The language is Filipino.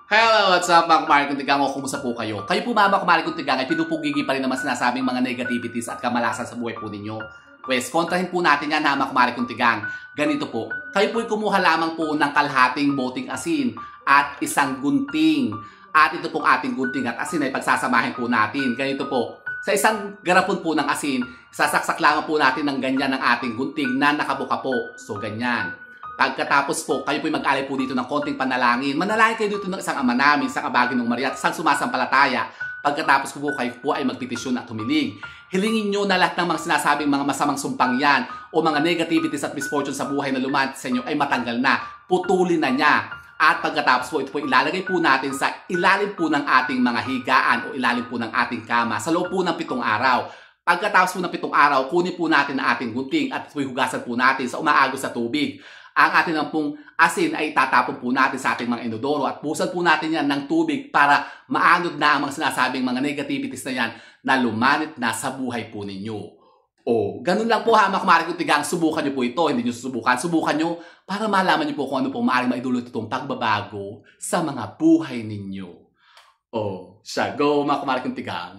Hello, what's up mga kumari kong tigang o kumusta po kayo? Kayo po mga kumari kong tigang ay pinupugigi pa rin naman sinasabing mga negativities at kamalasan sa buhay po ninyo. Pwes, kontrahin po natin yan ha mga kumari kong tigang. Ganito po, kayo po'y kumuha lamang po ng kalahating boting asin at isang gunting. At ito pong ating gunting at asin ay pagsasamahin po natin. Ganito po, sa isang garapon po ng asin, sasaksak lamang po natin ng ganyan ng ating gunting na nakabuka po. So ganyan. Pagkatapos po, kayo po'y mag-alay po dito ng konting panalangin. Manalangin kayo dito ng isang Ama Namin, isang Abagin ng Maria, at isang sumasampalataya. Pagkatapos po kayo po ay magpetisyon at humiling. Hilingin nyo na lahat ng mga sinasabing mga masamang sumpang yan o mga negativities at misfortune sa buhay na lumad sa inyo ay matanggal na. Putulin na niya. At pagkatapos po, ito po ilalagay po natin sa ilalim po ng ating mga higaan o ilalim po ng ating kama sa loob po ng 7 araw. Pagkatapos po ng 7 araw, kunin po natin ang ating gunting at ito'y hugasan po natin sa umaagos sa tubig. Ang ating ng pong asin ay tatapon po natin sa ating mga inodoro at busan po natin yan ng tubig para maanod na ang mga sinasabing mga negativities na yan na lumanit na sa buhay po ninyo. O, ganun lang po ha mga kumari kong tigang, subukan nyo po ito, hindi nyo subukan nyo para malaman nyo po kung ano po maaaring maidulot itong pagbabago sa mga buhay ninyo. O, siya, go mga kumari kong tigang.